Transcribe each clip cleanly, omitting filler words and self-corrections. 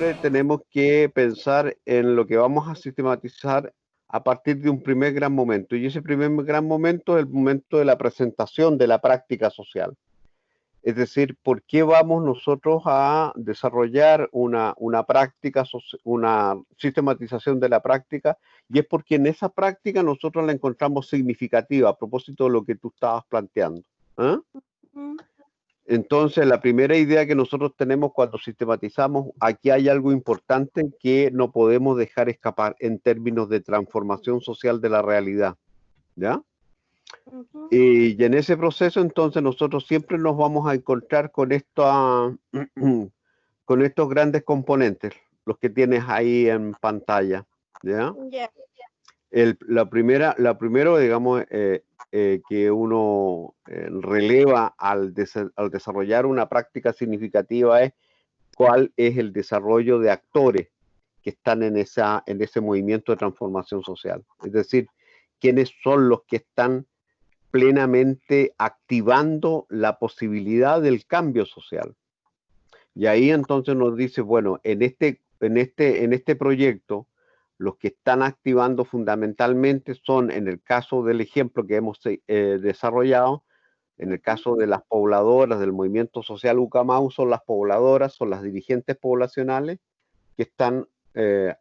siempre tenemos que pensar en lo que vamos a sistematizar a partir de un primer gran momento. Y ese primer gran momento es el momento de la presentación de la práctica social. Es decir, ¿por qué vamos nosotros a desarrollar una práctica, una sistematización de la práctica? Y es porque en esa práctica nosotros la encontramos significativa, a propósito de lo que tú estabas planteando. ¿Ah? Mm. Entonces, la primera idea que nosotros tenemos cuando sistematizamos, aquí hay algo importante que no podemos dejar escapar en términos de transformación social de la realidad, ¿ya? Ujú. Y en ese proceso, entonces, nosotros siempre nos vamos a encontrar con con estos grandes componentes, los que tienes ahí en pantalla, ¿ya? Ya. La primero, digamos, que uno releva al desarrollar una práctica significativa es cuál es el desarrollo de actores que están en ese movimiento de transformación social. Es decir, quiénes son los que están plenamente activando la posibilidad del cambio social. Y ahí entonces nos dice, bueno, en este proyecto, los que están activando fundamentalmente son, en el caso del ejemplo que hemos desarrollado, en el caso de las pobladoras del movimiento social Ucamau, son las pobladoras, son las dirigentes poblacionales que están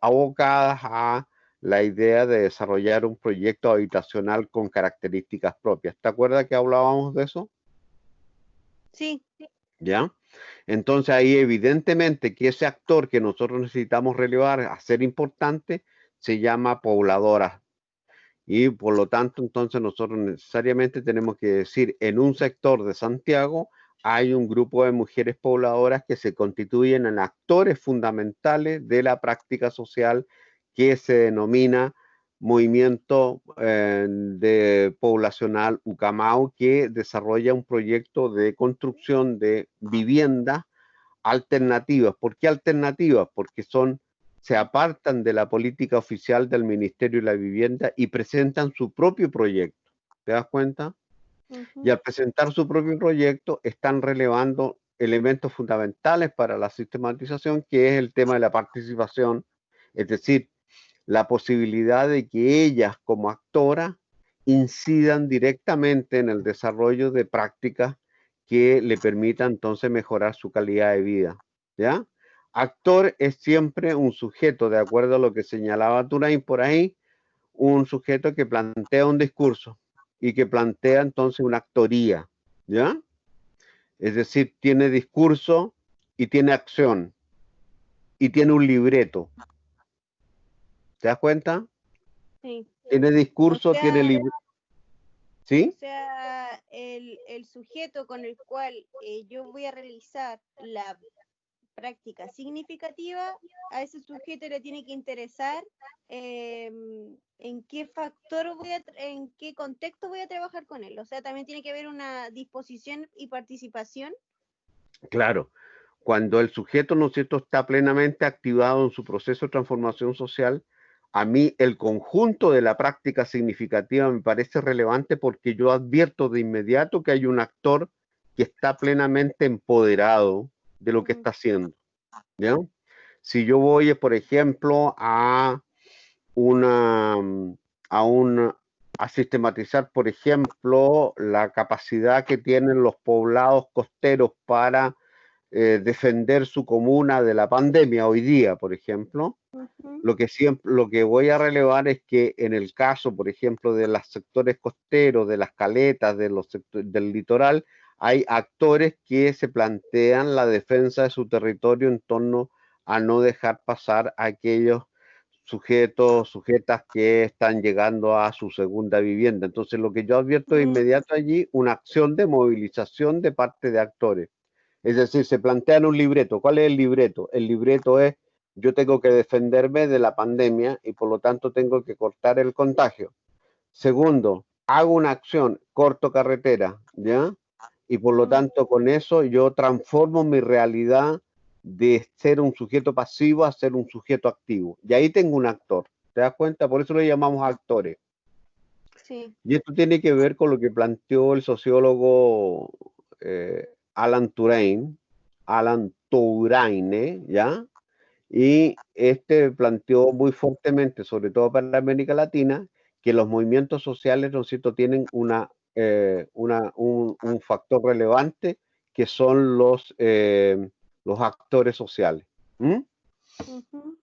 abocadas a la idea de desarrollar un proyecto habitacional con características propias. ¿Te acuerdas que hablábamos de eso? Sí. ¿Ya? Entonces ahí evidentemente que ese actor que nosotros necesitamos relevar, hacer importante, se llama pobladora. Y por lo tanto, entonces nosotros necesariamente tenemos que decir, en un sector de Santiago hay un grupo de mujeres pobladoras que se constituyen en actores fundamentales de la práctica social que se denomina Movimiento de Poblacional Ucamau, que desarrolla un proyecto de construcción de viviendas alternativas. ¿Por qué alternativas? Porque se apartan de la política oficial del Ministerio de la Vivienda y presentan su propio proyecto. ¿Te das cuenta? Y Ujú. al presentar su propio proyecto están relevando elementos fundamentales para la sistematización, que es el tema de la participación, es decir, la posibilidad de que ellas como actoras incidan directamente en el desarrollo de prácticas que le permitan entonces mejorar su calidad de vida, ¿ya? Actor es siempre un sujeto, de acuerdo a lo que señalaba Turain por ahí, un sujeto que plantea un discurso y que plantea entonces una actoría, ¿ya? Es decir, tiene discurso y tiene acción y tiene un libreto. ¿Te das cuenta? Sí. Tiene O discurso, tiene sea, libreto. o ¿Sí? sea, el sujeto con el cual yo voy a realizar la práctica significativa, a ese sujeto le tiene que interesar en qué factor en qué contexto voy a trabajar con él. O sea, también tiene que haber una disposición y participación. Claro. Cuando el sujeto, ¿no es cierto?, está plenamente activado en su proceso de transformación social, a mí el conjunto de la práctica significativa me parece relevante porque yo advierto de inmediato que hay un actor que está plenamente empoderado de lo que Ujú. está haciendo, ¿ya? Si yo voy, por ejemplo, una, a un, a sistematizar, por ejemplo, la capacidad que tienen los poblados costeros para defender su comuna de la pandemia hoy día, por ejemplo, Ujú. lo que voy a relevar es que en el caso, por ejemplo, de los sectores costeros, de las caletas, del litoral, hay actores que se plantean la defensa de su territorio en torno a no dejar pasar a aquellos sujetos, sujetas que están llegando a su segunda vivienda. Entonces, lo que yo advierto de Mm. inmediato allí, una acción de movilización de parte de actores. Es decir, se plantean un libreto. ¿Cuál es el libreto? El libreto es, yo tengo que defenderme de la pandemia y por lo tanto tengo que cortar el contagio. Segundo, hago una acción, corto carretera, ¿ya? Y por lo Mm. tanto con eso yo transformo mi realidad de ser un sujeto pasivo a ser un sujeto activo. Y ahí tengo un actor. ¿Te das cuenta? Por eso lo llamamos actores. Sí. Y esto tiene que ver con lo que planteó el sociólogo Alan Turing, ¿ya? y este planteó muy fuertemente, sobre todo para América Latina, que los movimientos sociales, ¿no es cierto?, tienen un factor relevante que son los actores sociales. ¿Mm? Ujú.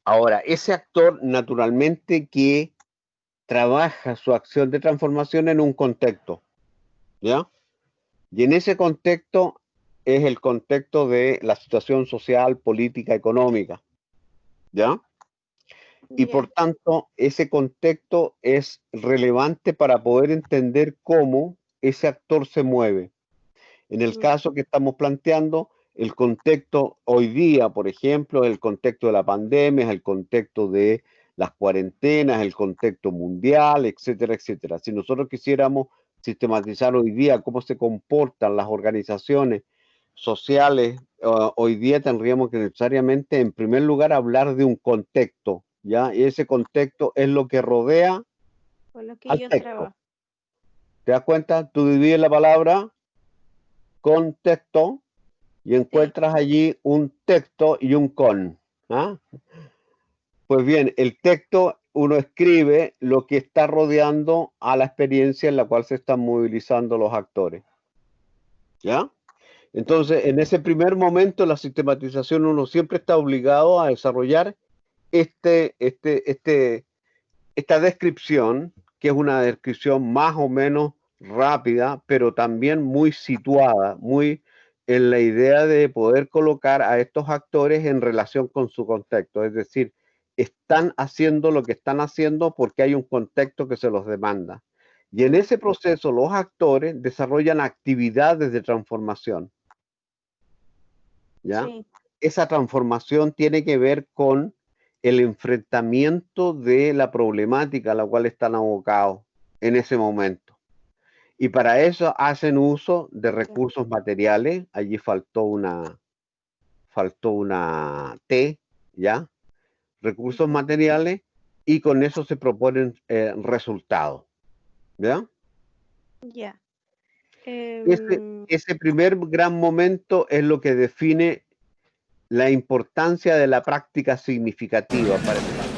Ahora, ese actor naturalmente que trabaja su acción de transformación en un contexto, ¿ya? Y en ese contexto es el contexto de la situación social, política, económica, ¿ya? Y por Ya. tanto, ese contexto es relevante para poder entender cómo ese actor se mueve. En el Mm. caso que estamos planteando, el contexto hoy día, por ejemplo, el contexto de la pandemia, es el contexto de las cuarentenas, el contexto mundial, etcétera, etcétera. Si nosotros quisiéramos sistematizar hoy día cómo se comportan las organizaciones sociales, hoy día tendríamos que necesariamente, en primer lugar, hablar de un contexto, ¿ya? Y ese contexto es lo que rodea Con lo que al ellos texto. trabajan. ¿Te das cuenta? Tú divides la palabra contexto y Sí. encuentras allí un texto y un con. ¿Ah? Pues bien, el texto uno escribe lo que está rodeando a la experiencia en la cual se están movilizando los actores. ¿Ya? Sí. Entonces, en ese primer momento, la sistematización uno siempre está obligado a desarrollar este, este, este, esta descripción, que es una descripción más o menos rápida, pero también muy situada, muy en la idea de poder colocar a estos actores en relación con su contexto. Es decir, están haciendo lo que están haciendo porque hay un contexto que se los demanda. Y en ese proceso los actores desarrollan actividades de transformación, ¿ya? Sí. Esa transformación tiene que ver con el enfrentamiento de la problemática a la cual están abocados en ese momento. Y para eso hacen uso de Ya. recursos materiales. Allí faltó una T, ¿ya? Recursos Ujú. materiales, y con eso se proponen resultados, ¿ya? Ya. Ese, Em, ese primer gran momento es lo que define la importancia de la práctica significativa para el